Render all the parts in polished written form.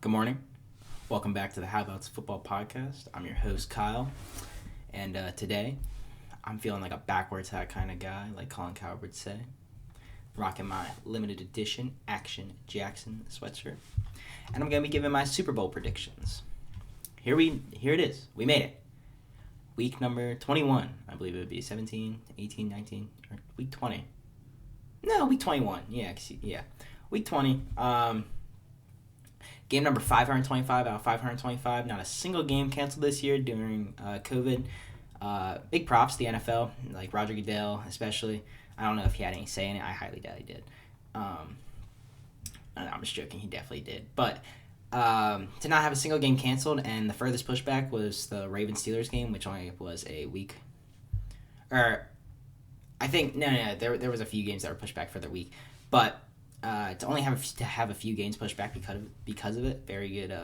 Good morning. Welcome back to the Bout Some Football podcast. I'm your host, Kyle. And today, I'm feeling like a backwards hat kind of guy, like Colin Coward would say. Rocking my limited edition Action Jackson sweatshirt. And I'm going to be giving my Super Bowl predictions. Here it is. We made it. Week number 21. I believe it would be 17, 18, 19, or week 20. No, week 21. Yeah. Week 20. Game number 525 out of 525. Not a single game canceled this year during COVID. Big props to the NFL, like Roger Goodell especially. I don't know if he had any say in it. I highly doubt he did. I'm just joking. He definitely did. But to not have a single game canceled, and the furthest pushback was the Ravens-Steelers game, which only was a week. Or, I think, no. There was a few games that were pushed back for the week. But to only have a few games pushed back because of it, very good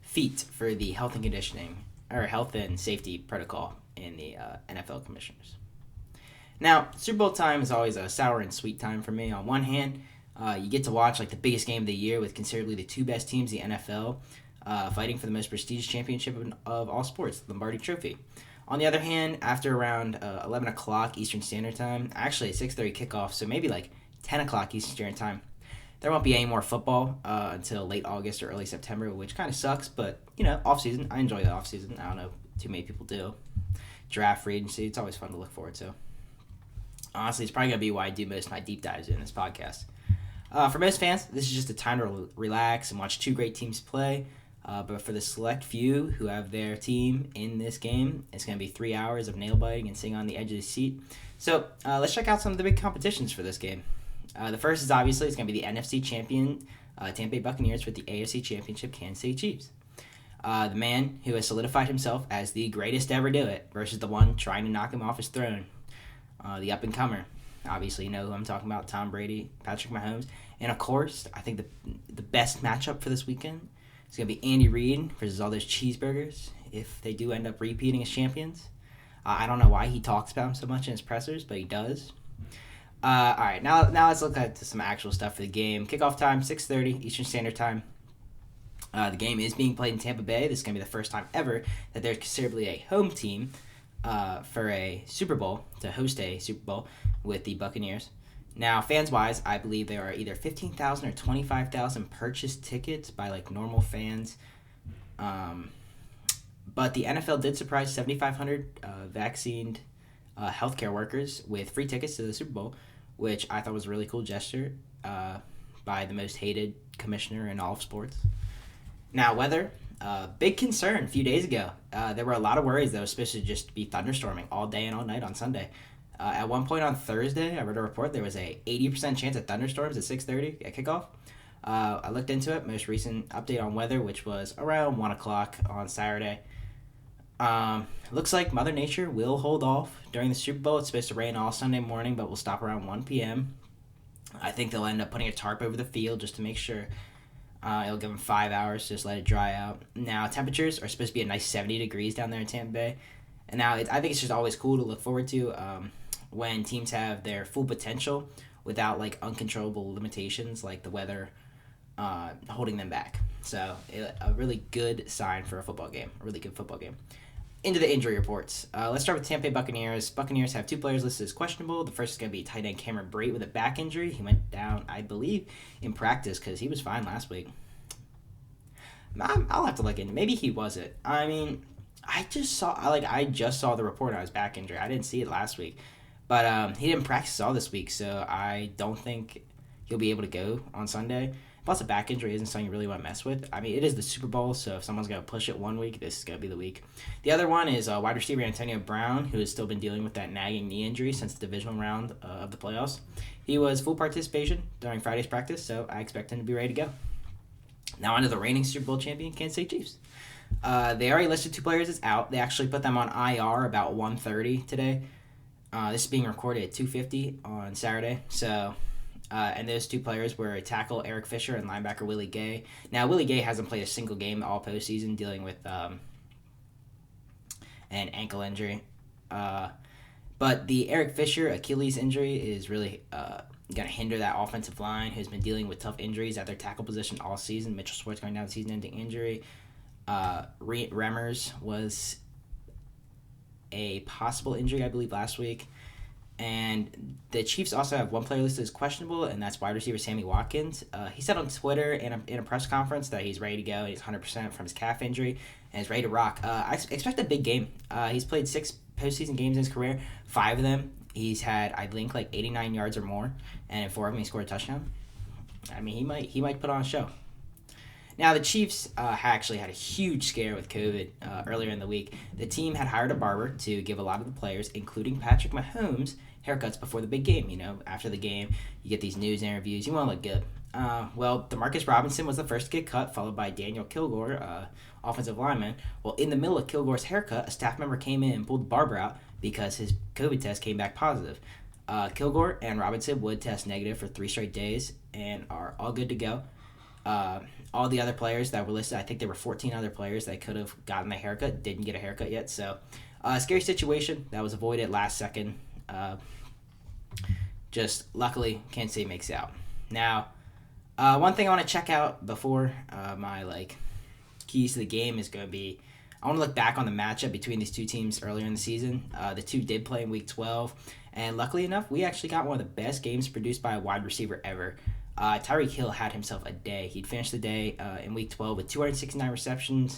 feat for the health and safety protocol in the NFL commissioners. Now, Super Bowl time is always a sour and sweet time for me. On one hand, you get to watch like the biggest game of the year with considerably the two best teams in the NFL fighting for the most prestigious championship of all sports, the Lombardi Trophy. On the other hand, after around 11 o'clock Eastern Standard Time, actually a 6:30 kickoff, so maybe like 10 o'clock Eastern Standard Time, there won't be any more football until late August or early September, which kind of sucks, but, off-season. I enjoy the off-season. I don't know too many people do. Draft, free agency, it's always fun to look forward to. Honestly, it's probably going to be why I do most of my deep dives in this podcast. For most fans, this is just a time to relax and watch two great teams play. But for the select few who have their team in this game, it's going to be 3 hours of nail-biting and sitting on the edge of the seat. So let's check out some of the big competitions for this game. The first is obviously it's going to be the NFC champion Tampa Bay Buccaneers with the AFC championship Kansas City Chiefs. The man who has solidified himself as the greatest to ever do it versus the one trying to knock him off his throne. The up-and-comer. Obviously, you know who I'm talking about, Tom Brady, Patrick Mahomes. And, of course, I think the best matchup for this weekend is going to be Andy Reid versus all those cheeseburgers if they do end up repeating as champions. I don't know why he talks about them so much in his pressers, but he does. All right, now let's look at some actual stuff for the game. Kickoff time, 6:30 Eastern Standard Time. The game is being played in Tampa Bay. This is going to be the first time ever that there's considerably a home team for a Super Bowl, to host a Super Bowl with the Buccaneers. Now, fans-wise, I believe there are either 15,000 or 25,000 purchased tickets by, like, normal fans. But the NFL did surprise 7,500 vaccinated healthcare workers with free tickets to the Super Bowl, which I thought was a really cool gesture by the most hated commissioner in all of sports. Now, weather, big concern a few days ago. There were a lot of worries that it was supposed to just be thunderstorming all day and all night on Sunday. At one point on Thursday, I read a report there was a 80% chance of thunderstorms at 6:30 at kickoff. I looked into it, most recent update on weather, which was around 1 o'clock on Saturday. Looks like Mother Nature will hold off during the Super Bowl. It's supposed to rain all Sunday morning, but will stop around 1 p.m. I think they'll end up putting a tarp over the field just to make sure. It'll give them 5 hours to just let it dry out. Now, temperatures are supposed to be a nice 70 degrees down there in Tampa Bay. And now, I think it's just always cool to look forward to when teams have their full potential without, like, uncontrollable limitations like the weather holding them back. So, a really good sign for a football game, a really good football game. Into the injury reports. Let's start with Tampa Bay Buccaneers. Buccaneers have two players listed as questionable. The first is going to be tight end Cameron Brate with a back injury. He went down, I believe, in practice because he was fine last week. I'll have to look into. Maybe he wasn't. I mean, I just saw the report on his back injury. I didn't see it last week, but he didn't practice all this week, so I don't think he'll be able to go on Sunday. Plus, a back injury isn't something you really want to mess with. I mean, it is the Super Bowl, so if someone's going to push it 1 week, this is going to be the week. The other one is wide receiver Antonio Brown, who has still been dealing with that nagging knee injury since the divisional round of the playoffs. He was full participation during Friday's practice, so I expect him to be ready to go. Now on to the reigning Super Bowl champion, Kansas City Chiefs. They already listed two players as out. They actually put them on IR about 1:30 today. This is being recorded at 2:50 on Saturday, so... and those two players were tackle Eric Fisher and linebacker Willie Gay. Now, Willie Gay hasn't played a single game all postseason, dealing with an ankle injury. But the Eric Fisher Achilles injury is really going to hinder that offensive line, who's been dealing with tough injuries at their tackle position all season. Mitchell Schwartz going down with season-ending injury. Remmers was a possible injury, I believe, last week. And the Chiefs also have one player listed as questionable, and that's wide receiver Sammy Watkins. He said on Twitter in a press conference that he's ready to go. He's 100% from his calf injury and is ready to rock. I expect a big game. He's played 6 postseason games in his career. 5 of them, he's had, I think, like 89 yards or more, and in 4 of them, he scored a touchdown. I mean, he might put on a show. Now, the Chiefs actually had a huge scare with COVID earlier in the week. The team had hired a barber to give a lot of the players, including Patrick Mahomes, haircuts before the big game. You know, after the game, you get these news interviews. You want to look good. Well, Demarcus Robinson was the first to get cut, followed by Daniel Kilgore, offensive lineman. Well, in the middle of Kilgore's haircut, a staff member came in and pulled the barber out because his COVID test came back positive. Kilgore and Robinson would test negative for 3 straight days and are all good to go. All the other players that were listed, I think there were 14 other players that could have gotten a haircut, didn't get a haircut yet. So, scary situation that was avoided last second. Just luckily, Kansas City makes it out. Now, one thing I want to check out before my keys to the game is going to be, I want to look back on the matchup between these two teams earlier in the season. The two did play in Week 12, and luckily enough, we actually got one of the best games produced by a wide receiver ever. Tyreek Hill had himself a day. He'd finished the day in Week 12 with 269 reception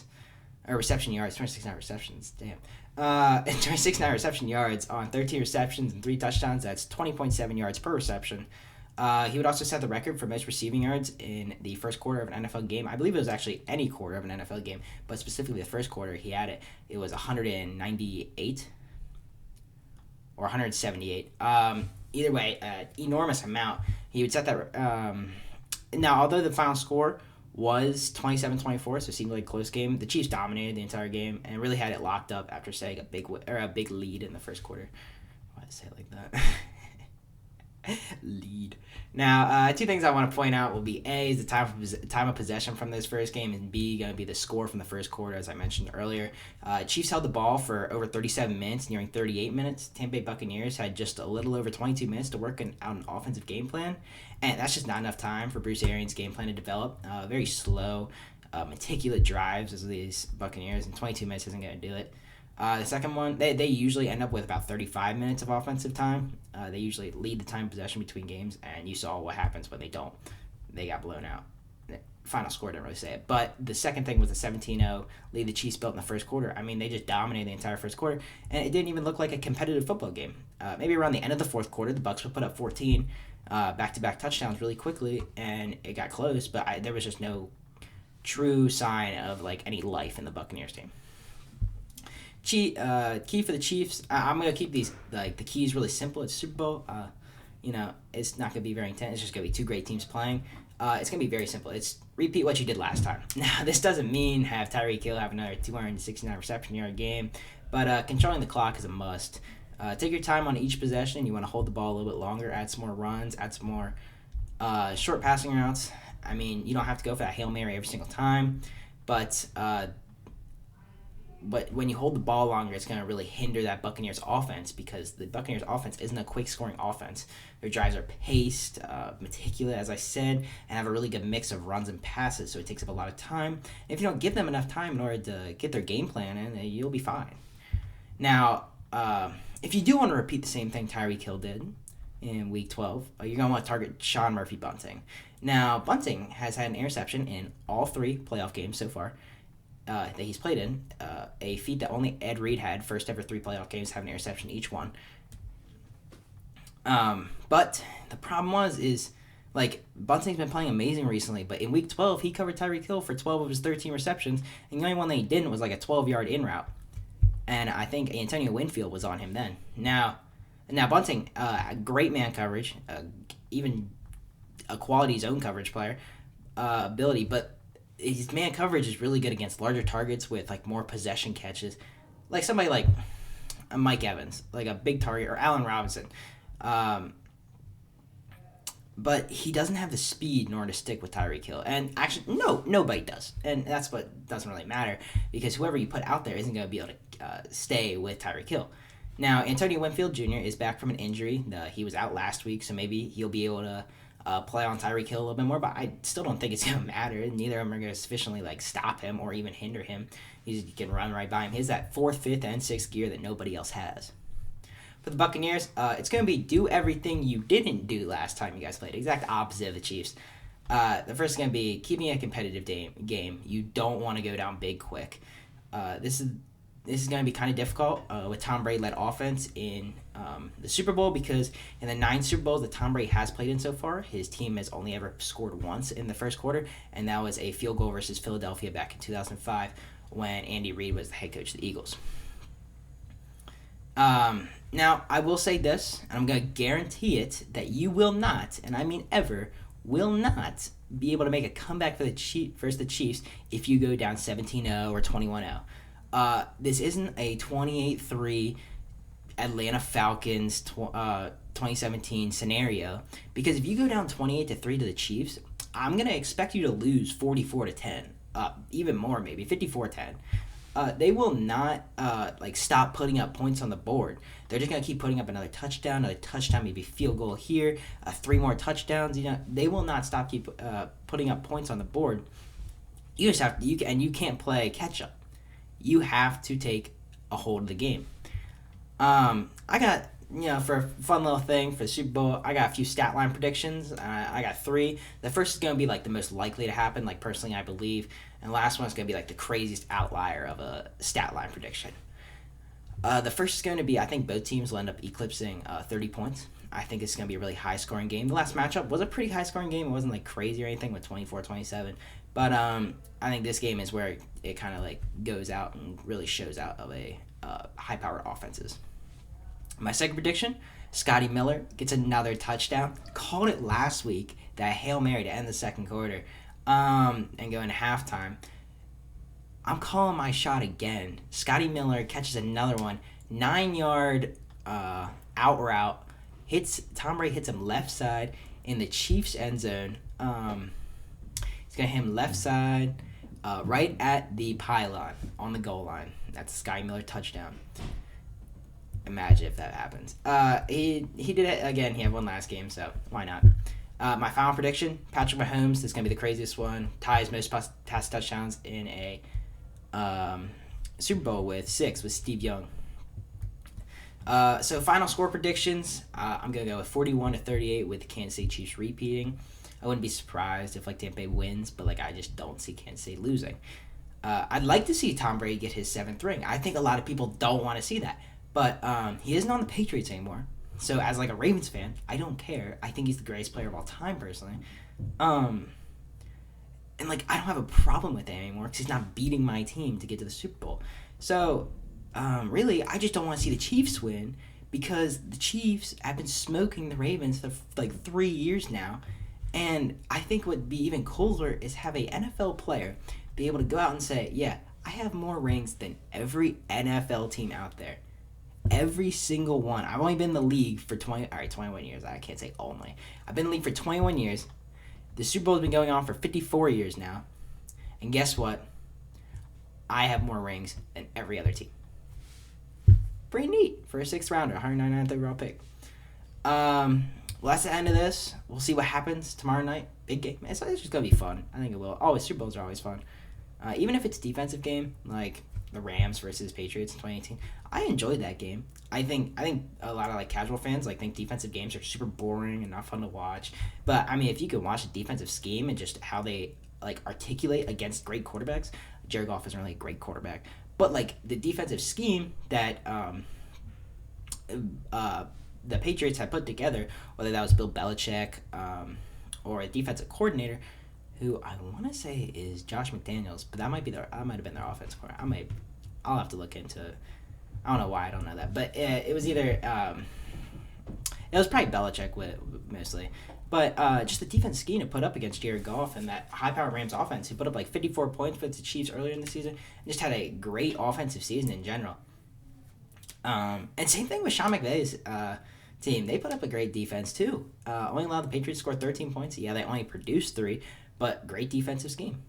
yards, 269 receptions, damn. 269 reception yards on 13 receptions and 3 touchdowns. That's 20.7 yards per reception. He would also set the record for most receiving yards in the first quarter of an NFL game. I believe it was actually any quarter of an NFL game, but specifically the first quarter, he had it. It was 198 or 178. Either way, enormous amount. He would set that. Now, although the final score was 27-24, so it seemed like a close game, the Chiefs dominated the entire game and really had it locked up after setting a big lead in the first quarter. Why did I say it like that? Lead. Now, 2 things I want to point out will be A, is the time of possession from this first game, and B, going to be the score from the first quarter, as I mentioned earlier. Chiefs held the ball for over 37 minutes, nearing 38 minutes. Tampa Bay Buccaneers had just a little over 22 minutes to work out an offensive game plan, and that's just not enough time for Bruce Arians' game plan to develop. Very slow, meticulous drives as these Buccaneers, and 22 minutes isn't going to do it. The second one, they usually end up with about 35 minutes of offensive time. They usually lead the time possession between games, and you saw what happens when they don't. They got blown out. The final score didn't really say it. But the second thing was the 17-0 lead the Chiefs built in the first quarter. I mean, they just dominated the entire first quarter, and it didn't even look like a competitive football game. Maybe around the end of the fourth quarter, the Bucs would put up 14 back-to-back touchdowns really quickly, and it got close, but there was just no true sign of any life in the Buccaneers team. Key for the Chiefs. I'm gonna keep these the keys really simple. It's Super Bowl. It's not gonna be very intense. It's just gonna be 2 great teams playing. It's gonna be very simple. It's repeat what you did last time. Now, this doesn't mean have Tyreek Hill have another 269 reception yard game, but controlling the clock is a must. Take your time on each possession. You want to hold the ball a little bit longer. Add some more runs. Add some more short passing routes. I mean, you don't have to go for that Hail Mary every single time, but when you hold the ball longer, it's going to really hinder that Buccaneers offense, because the Buccaneers offense isn't a quick-scoring offense. Their drives are paced, meticulous, as I said, and have a really good mix of runs and passes, so it takes up a lot of time. And if you don't give them enough time in order to get their game plan in, you'll be fine. Now, if you do want to repeat the same thing Tyreek Hill did in Week 12, you're going to want to target Sean Murphy-Bunting. Now, Bunting has had an interception in all 3 playoff games so far that he's played in, a feat that only Ed Reed had, first ever 3 playoff games, have an interception each one. But the problem is Bunting's been playing amazing recently, but in Week 12, he covered Tyreek Hill for 12 of his 13 receptions, and the only one that he didn't was a 12-yard in-route. And I think Antonio Winfield was on him then. Now Bunting, great man coverage, even a quality zone coverage player, ability, but his man coverage is really good against larger targets with more possession catches, like somebody like Mike Evans, like a big target, or Allen Robinson. But he doesn't have the speed in order to stick with Tyreek Hill, and actually, nobody does, and that's what doesn't really matter, because whoever you put out there isn't going to be able to stay with Tyreek Hill. Now, Antonio Winfield Jr. is back from an injury. He was out last week, so maybe he'll be able to play on Tyreek Hill a little bit more, but I still don't think it's going to matter. Neither of them are going to sufficiently stop him or even hinder him. He can run right by him. He has that 4th, 5th, and 6th gear that nobody else has. For the Buccaneers, it's going to be do everything you didn't do last time you guys played. Exact opposite of the Chiefs. The first is going to be keeping a competitive game. You don't want to go down big quick. This is going to be kind of difficult with Tom Brady-led offense in the Super Bowl, because in the 9 Super Bowls that Tom Brady has played in so far, his team has only ever scored once in the first quarter, and that was a field goal versus Philadelphia back in 2005 when Andy Reid was the head coach of the Eagles. Now, I will say this, and I'm going to guarantee it, that you will not, and I mean ever, will not be able to make a comeback for the Chiefs if you go down 17-0 or 21-0. This isn't a 28-3 Atlanta Falcons 2017 scenario, because if you go down 28-3 to the Chiefs, I'm going to expect you to lose 44-10, even more maybe, 54-10. They will not stop putting up points on the board. They're just going to keep putting up another touchdown, maybe field goal here, 3 more touchdowns. They will not stop putting up points on the board. You just have to, you can't play catch up. You have to take a hold of the game. I got, for a fun little thing for the Super Bowl, I got a few stat line predictions. I got 3. The first is going to be the most likely to happen, personally I believe. And the last one is going to be the craziest outlier of a stat line prediction. The first is going to be, I think both teams will end up eclipsing 30 points. I think it's going to be a really high-scoring game. The last matchup was a pretty high-scoring game. It wasn't crazy or anything with 24-27. But I think this game is where it kind of goes out and really shows out of a high-powered offenses. My second prediction, Scotty Miller gets another touchdown. Called it last week, that Hail Mary to end the second quarter and go into halftime. I'm calling my shot again. Scotty Miller catches another one. 9-yard out route. Tom Brady hits him left side in the Chiefs end zone. He's going to hit him left side right at the pylon on the goal line. That's a Scotty Miller touchdown. Imagine if that happens. He did it again. He had one last game, so why not? My final prediction, Patrick Mahomes, this is going to be the craziest one. Ties most pass touchdowns in a Super Bowl with 6 with Steve Young. So final score predictions, I'm going to go with 41-38 with the Kansas City Chiefs repeating. I wouldn't be surprised if Tampa Bay wins, but I just don't see Kansas City losing. I'd like to see Tom Brady get his 7th ring. I think a lot of people don't want to see that. But he isn't on the Patriots anymore. So as a Ravens fan, I don't care. I think he's the greatest player of all time, personally. And I don't have a problem with that anymore because he's not beating my team to get to the Super Bowl. So really, I just don't want to see the Chiefs win because the Chiefs have been smoking the Ravens for 3 years now. And I think what would be even cooler is have a NFL player be able to go out and say, yeah, I have more rings than every NFL team out there. Every single one. I've only been in the league for 21 years. I can't say only. I've been in the league for 21 years. The Super Bowl has been going on for 54 years now. And guess what? I have more rings than every other team. Pretty neat for a 6th rounder, 199th overall pick. Well, that's the end of this. We'll see what happens tomorrow night. Big game. It's just going to be fun. I think it will. Always, Super Bowls are always fun. Even if it's a defensive game, the Rams versus Patriots in 2018. I enjoyed that game. I think a lot of casual fans think defensive games are super boring and not fun to watch. But I mean, if you can watch a defensive scheme and just how they articulate against great quarterbacks, Jared Goff isn't really a great quarterback. But the defensive scheme that the Patriots had put together, whether that was Bill Belichick or a defensive coordinator, who I want to say is Josh McDaniels, but that might have been their offensive coordinator. I'll have to look into it. I don't know why I don't know that, but it was either it was probably Belichick mostly, but just the defense scheme to put up against Jared Goff and that high-powered Rams offense, who put up 54 points for the Chiefs earlier in the season, and just had a great offensive season in general. And same thing with Sean McVay's team. They put up a great defense too. Only allowed the Patriots to score 13 points. Yeah, they only produced 3. But great defensive scheme.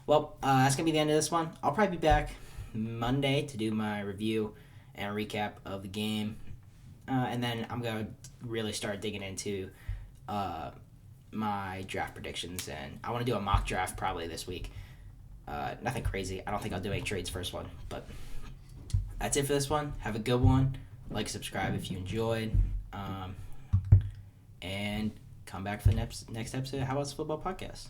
Well, that's going to be the end of this one. I'll probably be back Monday to do my review and a recap of the game. And then I'm going to really start digging into my draft predictions. And I want to do a mock draft probably this week. Nothing crazy. I don't think I'll do any trades first one. But that's it for this one. Have a good one. Like, subscribe if you enjoyed. And come back for the next episode of How About Some Football podcast.